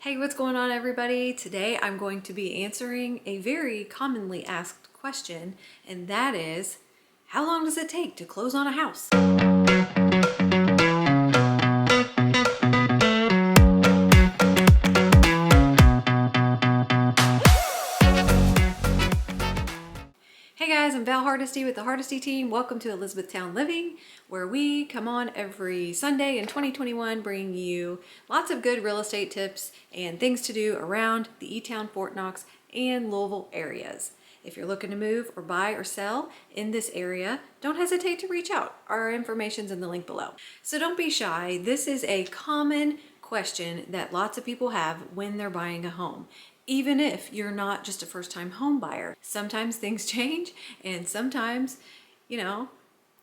Hey, what's going on, everybody? Today I'm going to be answering a very commonly asked question, and that is, how long does it take to close on a house? Hey guys, I'm Val Hardesty with the Hardesty team. Welcome to Elizabethtown Living, where we come on every Sunday in 2021 bringing you lots of good real estate tips and things to do around the E-Town, Fort Knox, and Louisville areas. If you're looking to move or buy or sell in this area, don't hesitate to reach out. Our information's in the link below. So don't be shy. This is a common question that lots of people have when they're buying a home. Even if you're not just a first-time home buyer, sometimes things change, and sometimes, you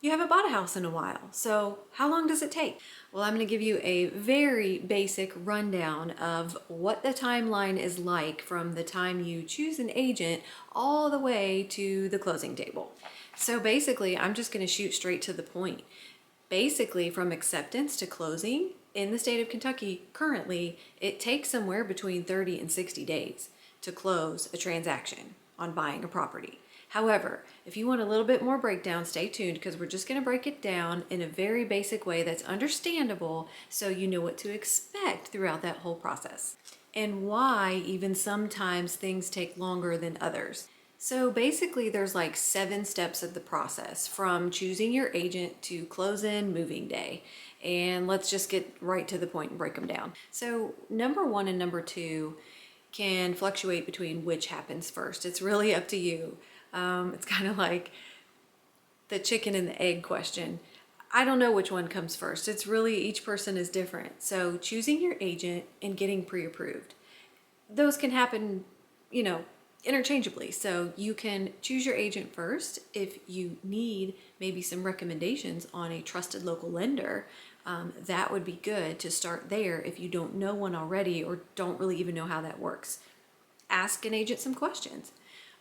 haven't bought a house in a while. So how long does it take? Well, I'm going to give you a very basic rundown of what the timeline is like from the time you choose an agent all the way to the closing table. So basically, I'm just going to shoot straight to the point. Basically, from acceptance to closing in the state of Kentucky currently, it takes somewhere between 30 and 60 days to close a transaction on buying a property. However, if you want a little bit more breakdown, stay tuned because we're just going to break it down in a very basic way that's understandable so you know what to expect throughout that whole process and why even sometimes things take longer than others. So basically there's like 7 steps of the process from choosing your agent to close in moving day. And let's just get right to the point and break them down. So number 1 and number 2 can fluctuate between which happens first. It's really up to you. It's kind of like the chicken and the egg question. I don't know which one comes first. It's really, each person is different. So choosing your agent and getting pre-approved, those can happen, interchangeably. So you can choose your agent first if you need maybe some recommendations on a trusted local lender. That would be good to start there if you don't know one already or don't really even know how that works. Ask an agent some questions.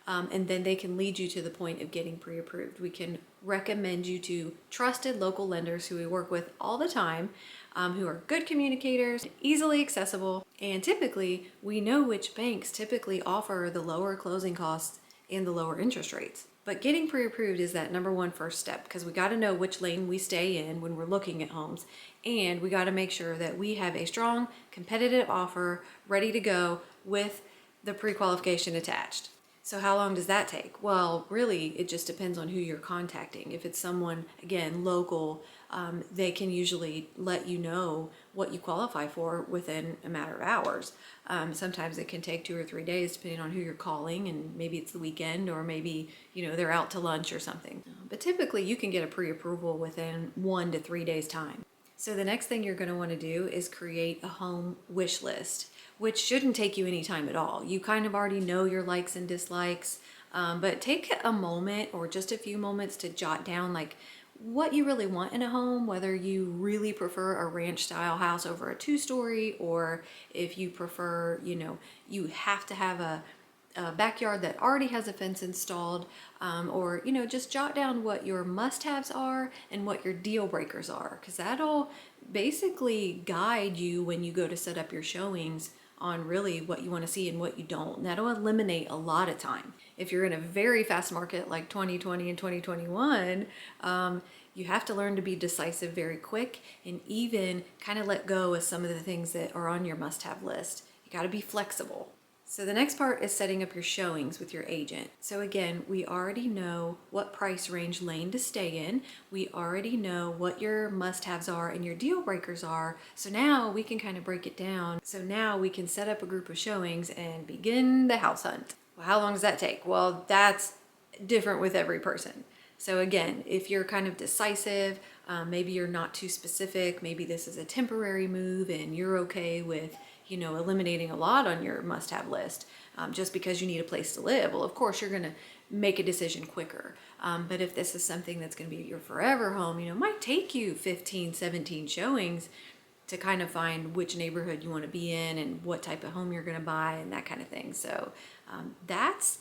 And then they can lead you to the point of getting pre-approved. We can recommend you to trusted local lenders who we work with all the time, who are good communicators, easily accessible, and typically we know which banks typically offer the lower closing costs and the lower interest rates. But getting pre-approved is that number 1 first step because we got to know which lane we stay in when we're looking at homes, and we got to make sure that we have a strong competitive offer ready to go with the pre-qualification attached. So how long does that take? Well, really, it just depends on who you're contacting. If it's someone, again, local, they can usually let you know what you qualify for within a matter of hours. Sometimes it can take 2 or 3 days depending on who you're calling, and maybe it's the weekend or maybe, they're out to lunch or something. But typically you can get a pre-approval within 1 to 3 days time. So the next thing you're going to want to do is create a home wish list, which shouldn't take you any time at all. You kind of already know your likes and dislikes, but take a moment or just a few moments to jot down like what you really want in a home, whether you really prefer a ranch style house over a 2-story, or if you prefer, you have to have a backyard that already has a fence installed, or just jot down what your must-haves are and what your deal breakers are, because that'll basically guide you when you go to set up your showings on really what you want to see and what you don't. And that'll eliminate a lot of time. If you're in a very fast market like 2020 and 2021, you have to learn to be decisive very quick and even kind of let go of some of the things that are on your must-have list. You got to be flexible. So the next part is setting up your showings with your agent. So again, we already know what price range lane to stay in. We already know what your must-haves are and your deal breakers are. So now we can kind of break it down. So now we can set up a group of showings and begin the house hunt. Well, how long does that take? Well, that's different with every person. So again, if you're kind of decisive, maybe you're not too specific, maybe this is a temporary move and you're okay with eliminating a lot on your must-have list just because you need a place to live. Well, of course, you're going to make a decision quicker. But if this is something that's going to be your forever home, it might take you 15, 17 showings to kind of find which neighborhood you want to be in and what type of home you're going to buy and that kind of thing. So that's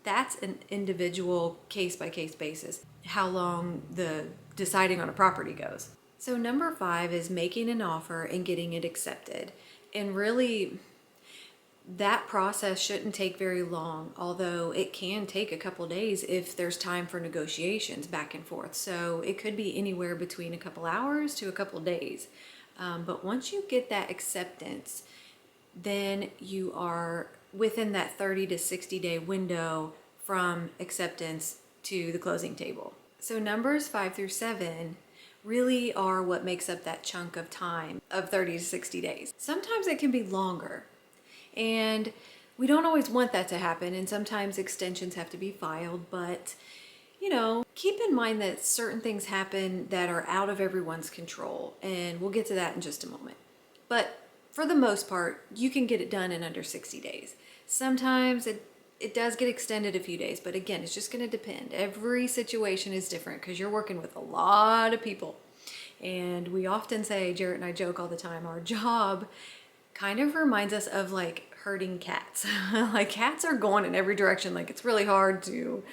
an individual case-by-case basis, how long the deciding on a property goes. So number 5 is making an offer and getting it accepted. And really, That process shouldn't take very long, although it can take a couple days if there's time for negotiations back and forth. So it could be anywhere between a couple hours to a couple days. But once you get that acceptance, then you are within that 30 to 60 day window from acceptance to the closing table. So numbers 5 through 7 really are what makes up that chunk of time of 30 to 60 days. Sometimes it can be longer, and we don't always want that to happen, and sometimes extensions have to be filed, but keep in mind that certain things happen that are out of everyone's control, and we'll get to that in just a moment. But for the most part, you can get it done in under 60 days. Sometimes it does get extended a few days, but again, it's just going to depend. Every situation is different because you're working with a lot of people. And we often say, Jarrett and I joke all the time, our job kind of reminds us of like herding cats. Like cats are going in every direction. Like it's really hard to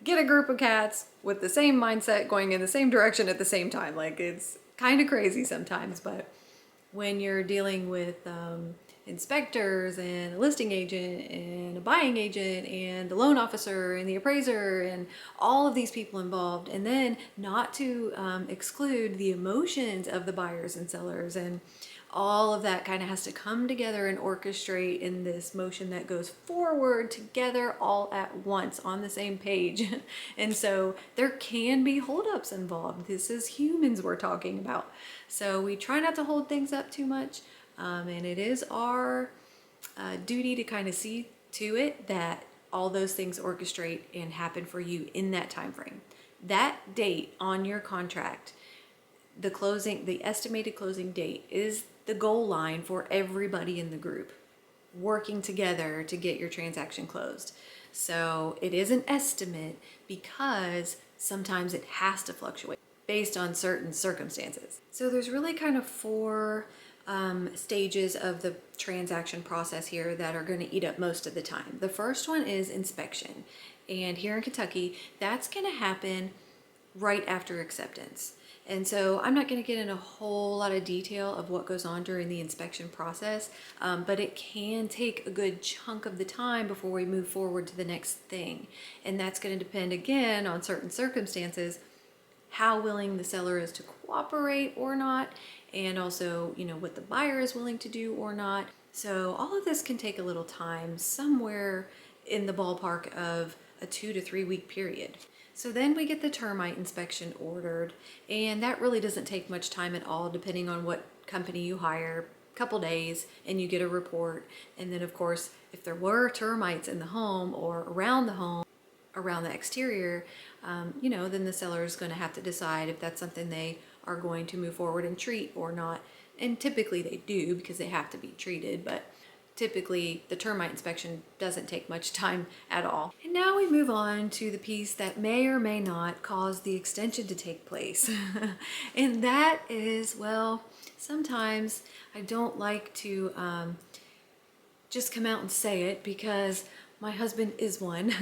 get a group of cats with the same mindset going in the same direction at the same time. Like it's kind of crazy sometimes, but when you're dealing with inspectors and a listing agent and a buying agent and the loan officer and the appraiser and all of these people involved, and then not to exclude the emotions of the buyers and sellers, and all of that kind of has to come together and orchestrate in this motion that goes forward together all at once on the same page. And so there can be holdups involved. This is humans we're talking about. So we try not to hold things up too much. And it is our duty to kind of see to it that all those things orchestrate and happen for you in that time frame. That date on your contract, the estimated closing date, is the goal line for everybody in the group working together to get your transaction closed. So it is an estimate because sometimes it has to fluctuate based on certain circumstances. So there's really kind of four stages of the transaction process here that are going to eat up most of the time. The first one is inspection. And here in Kentucky, that's going to happen right after acceptance. And so I'm not going to get in a whole lot of detail of what goes on during the inspection process, but it can take a good chunk of the time before we move forward to the next thing. And that's going to depend again on certain circumstances, how willing the seller is to cooperate or not, and also, what the buyer is willing to do or not. So all of this can take a little time, somewhere in the ballpark of a 2 to 3 week period. So then we get the termite inspection ordered, and that really doesn't take much time at all, depending on what company you hire. A couple days and you get a report. And then of course, if there were termites in the home or around the home, around the exterior, then the seller is going to have to decide if that's something they are going to move forward and treat or not. And typically they do, because they have to be treated, but typically the termite inspection doesn't take much time at all. And now we move on to the piece that may or may not cause the extension to take place. And that is, well, sometimes I don't like to just come out and say it because my husband is one,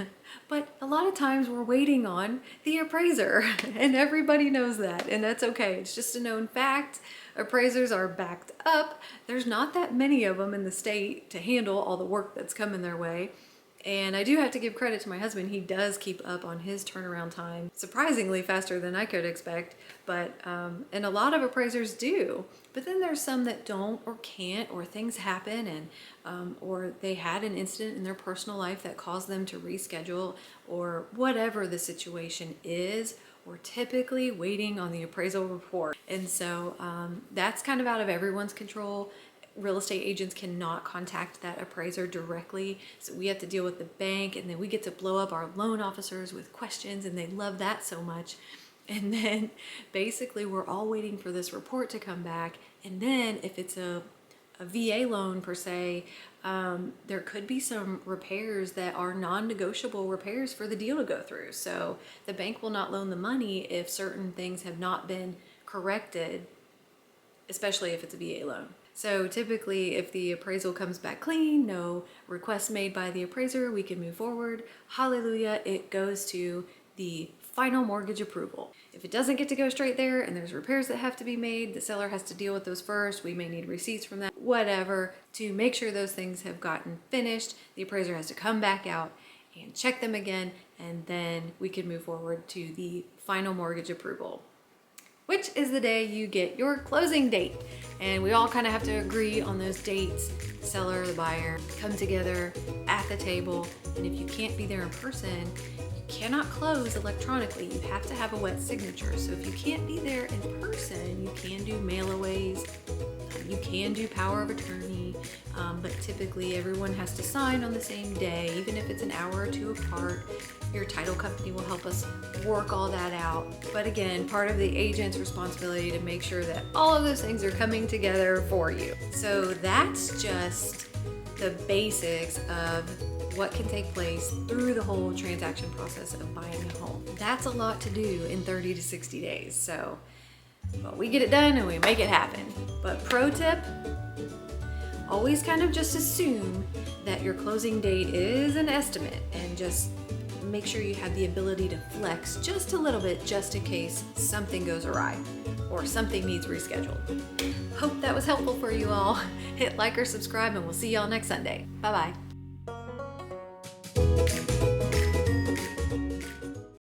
but a lot of times we're waiting on the appraiser, and everybody knows that, and that's okay. It's just a known fact. Appraisers are backed up. There's not that many of them in the state to handle all the work that's coming their way. And I do have to give credit to my husband. He does keep up on his turnaround time surprisingly faster than I could expect, but and a lot of appraisers do. But then there's some that don't or can't, or things happen, and or they had an incident in their personal life that caused them to reschedule, or whatever the situation is. We're typically waiting on the appraisal report. And so that's kind of out of everyone's control. Real estate agents cannot contact that appraiser directly, so we have to deal with the bank, and then we get to blow up our loan officers with questions, and they love that so much. And then basically we're all waiting for this report to come back, and then if it's a VA loan per se, there could be some repairs that are non-negotiable repairs for the deal to go through. So the bank will not loan the money if certain things have not been corrected, especially if it's a VA loan. So typically if the appraisal comes back clean, no requests made by the appraiser, we can move forward. Hallelujah, it goes to the final mortgage approval. If it doesn't get to go straight there and there's repairs that have to be made, the seller has to deal with those first. We may need receipts from that, whatever, to make sure those things have gotten finished. The appraiser has to come back out and check them again, and then we can move forward to the final mortgage approval, which is the day you get your closing date. And we all kind of have to agree on those dates. The seller, the buyer, come together at the table. And if you can't be there in person, you cannot close electronically. You have to have a wet signature. So if you can't be there in person, you can do mailaways, you can do power of attorney, but typically everyone has to sign on the same day, even if it's an hour or two apart. Your title company will help us work all that out. But again, part of the agent's responsibility to make sure that all of those things are coming together for you. So that's just the basics of what can take place through the whole transaction process of buying a home. That's a lot to do in 30 to 60 days. So, but we get it done and we make it happen. But pro tip, always kind of just assume that your closing date is an estimate, and just make sure you have the ability to flex just a little bit, just in case something goes awry or something needs rescheduled. Hope that was helpful for you all. Hit like or subscribe, and we'll see y'all next Sunday. Bye-bye.